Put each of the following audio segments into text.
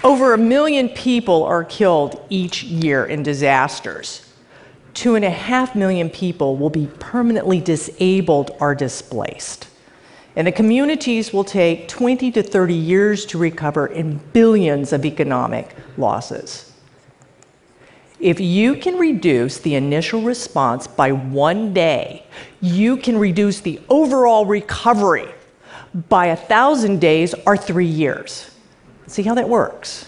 Over 1 million people are killed each year in disasters. 2.5 million people will be permanently disabled or displaced. And the communities will take 20 to 30 years to recover and billions of economic losses. If you can reduce the initial response by 1 day, you can reduce the overall recovery by 1,000 days or 3 years. See how that works?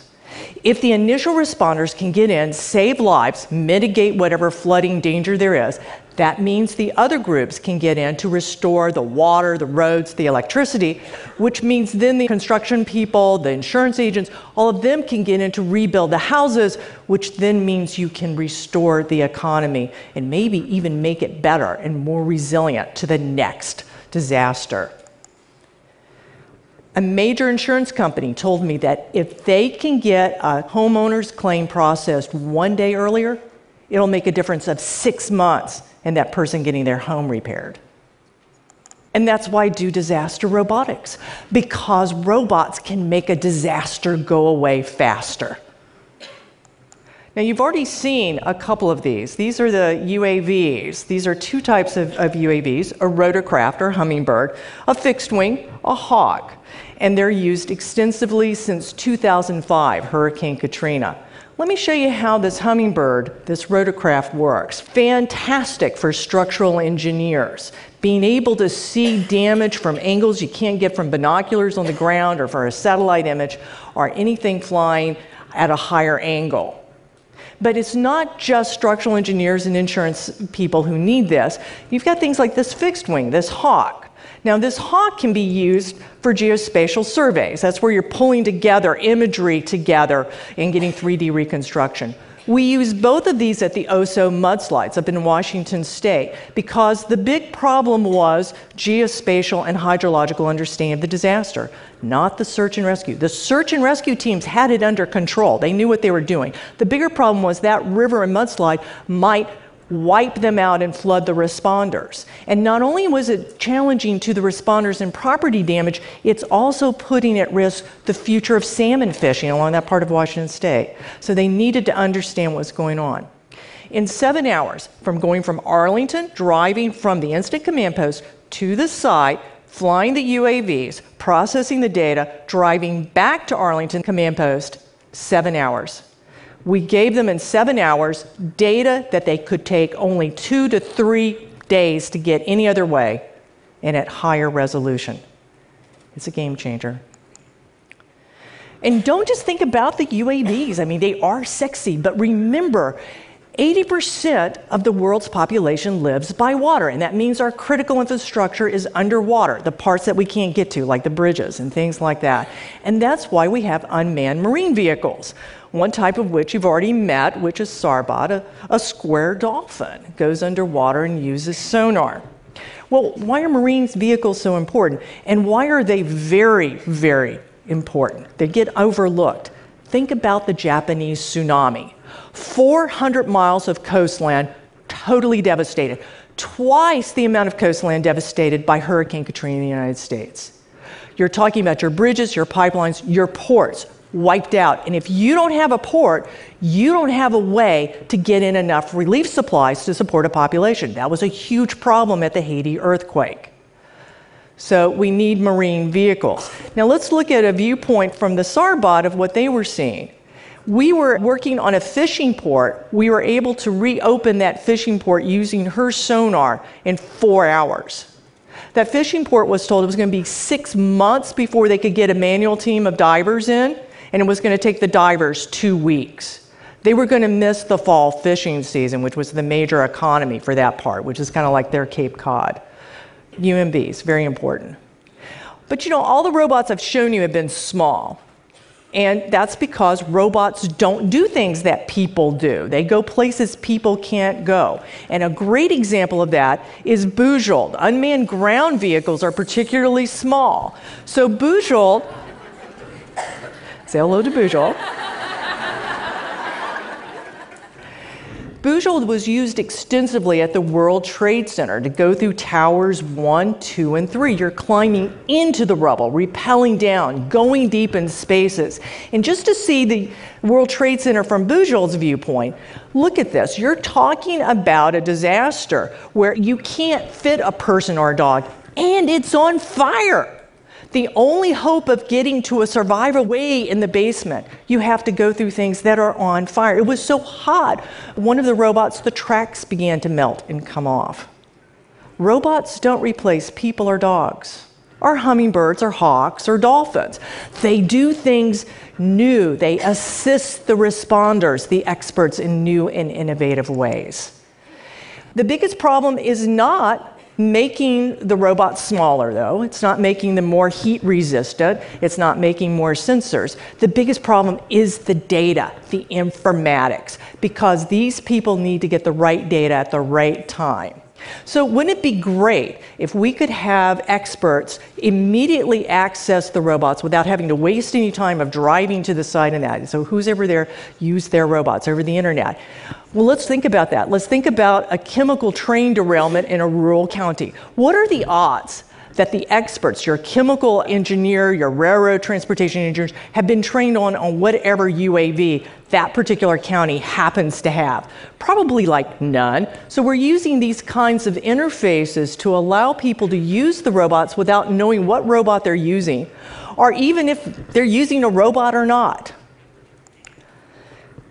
If the initial responders can get in, save lives, mitigate whatever flooding danger there is, that means the other groups can get in to restore the water, the roads, the electricity, which means then the construction people, the insurance agents, all of them can get in to rebuild the houses, which then means you can restore the economy and maybe even make it better and more resilient to the next disaster. A major insurance company told me that if they can get a homeowner's claim processed 1 day earlier, it'll make a difference of 6 months in that person getting their home repaired. And that's why I do disaster robotics, because robots can make a disaster go away faster. Now, you've already seen a couple of these. These are the UAVs. These are two types of UAVs, a rotorcraft or hummingbird, a fixed wing, a hawk. And they're used extensively since 2005, Hurricane Katrina. Let me show you how this hummingbird, this rotorcraft works. Fantastic for structural engineers. Being able to see damage from angles you can't get from binoculars on the ground or for a satellite image or anything flying at a higher angle. But it's not just structural engineers and insurance people who need this. You've got things like this fixed wing, this hawk. Now, this hawk can be used for geospatial surveys. That's where you're pulling together imagery together and getting 3D reconstruction. We use both of these at the Oso mudslides up in Washington State because the big problem was geospatial and hydrological understanding of the disaster, not the search and rescue. The search and rescue teams had it under control. They knew what they were doing. The bigger problem was that river and mudslide might wipe them out and flood the responders. And not only was it challenging to the responders and property damage, it's also putting at risk the future of salmon fishing along that part of Washington State. So they needed to understand what's going on. In 7 hours, going from Arlington, driving from the Instant Command Post to the site, flying the UAVs, processing the data, driving back to Arlington Command Post, 7 hours. We gave them in 7 hours data that they could take only 2 to 3 days to get any other way and at higher resolution. It's a game changer. And don't just think about the UAVs. I mean, they are sexy, but remember, 80% of the world's population lives by water, and that means our critical infrastructure is underwater, the parts that we can't get to, like the bridges and things like that. And that's why we have unmanned marine vehicles. One type of which you've already met, which is Sarbot, a square dolphin. It goes underwater and uses sonar. Well, why are marine vehicles so important? And why are they very, very important? They get overlooked. Think about the Japanese tsunami. 400 miles of coastline totally devastated. Twice the amount of coastline devastated by Hurricane Katrina in the United States. You're talking about your bridges, your pipelines, your ports wiped out. And if you don't have a port, you don't have a way to get in enough relief supplies to support a population. That was a huge problem at the Haiti earthquake. So we need marine vehicles. Now let's look at a viewpoint from the Sarbot of what they were seeing. We were working on a fishing port. We were able to reopen that fishing port using her sonar in 4 hours. That fishing port was told it was going to be 6 months before they could get a manual team of divers in, and it was going to take the divers 2 weeks. They were going to miss the fall fishing season, which was the major economy for that part, which is kind of like their Cape Cod. UMVs, very important. But you know, all the robots I've shown you have been small. And that's because robots don't do things that people do. They go places people can't go. And a great example of that is Bujold. Unmanned ground vehicles are particularly small. So Bujold, say hello to Bujold. Bujold was used extensively at the World Trade Center to go through towers 1, 2, and 3. You're climbing into the rubble, rappelling down, going deep in spaces. And just to see the World Trade Center from Bujold's viewpoint, look at this. You're talking about a disaster where you can't fit a person or a dog, and it's on fire. The only hope of getting to a survivor way in the basement, you have to go through things that are on fire. It was so hot. One of the robots, the tracks began to melt and come off. Robots don't replace people or dogs, or hummingbirds, or hawks, or dolphins. They do things new. They assist the responders, the experts, in new and innovative ways. The biggest problem is not making the robots smaller, though. It's not making them more heat resistant. It's not making more sensors. The biggest problem is the data, the informatics, because these people need to get the right data at the right time. So wouldn't it be great if we could have experts immediately access the robots without having to waste any time of driving to the site and that? So who's ever there use their robots over the internet? Well, let's think about that. Let's think about a chemical train derailment in a rural county. What are the odds that the experts, your chemical engineer, your railroad transportation engineers, have been trained on whatever UAV that particular county happens to have? Probably like none. So we're using these kinds of interfaces to allow people to use the robots without knowing what robot they're using, or even if they're using a robot or not.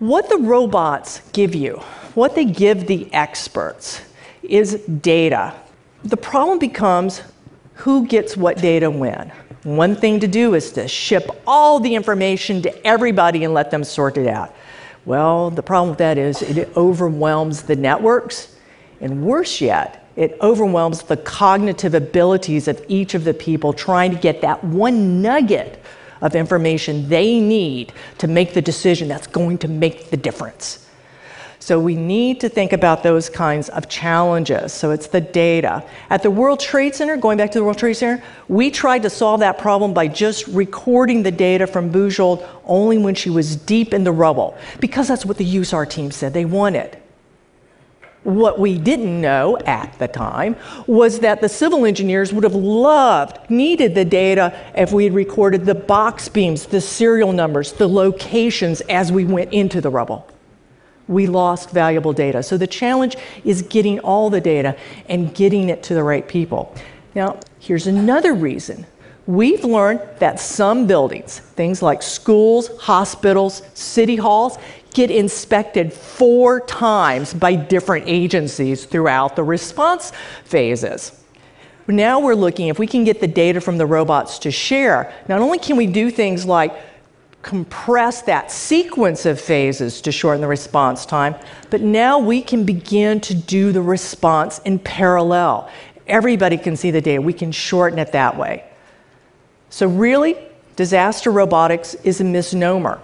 What the robots give you, what they give the experts, is data. The problem becomes who gets what data when. One thing to do is to ship all the information to everybody and let them sort it out. Well, the problem with that is it overwhelms the networks, and worse yet, it overwhelms the cognitive abilities of each of the people trying to get that one nugget of information they need to make the decision that's going to make the difference. So we need to think about those kinds of challenges. So it's the data. At the World Trade Center, going back to the World Trade Center, we tried to solve that problem by just recording the data from Bujold only when she was deep in the rubble, because that's what the USAR team said they wanted. What we didn't know at the time was that the civil engineers would have needed the data if we had recorded the box beams, the serial numbers, the locations as we went into the rubble. We lost valuable data. So the challenge is getting all the data and getting it to the right people. Now, here's another reason. We've learned that some buildings, things like schools, hospitals, city halls, get inspected 4 times by different agencies throughout the response phases. Now we're looking if we can get the data from the robots to share. Not only can we do things like compress that sequence of phases to shorten the response time, but now we can begin to do the response in parallel. Everybody can see the data. We can shorten it that way. So really, disaster robotics is a misnomer.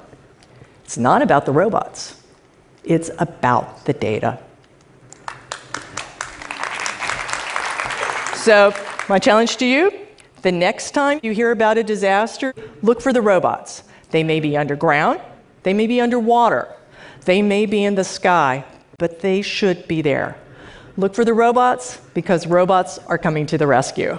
It's not about the robots. It's about the data. So my challenge to you, the next time you hear about a disaster, look for the robots. They may be underground, they may be underwater, they may be in the sky, but they should be there. Look for the robots, because robots are coming to the rescue.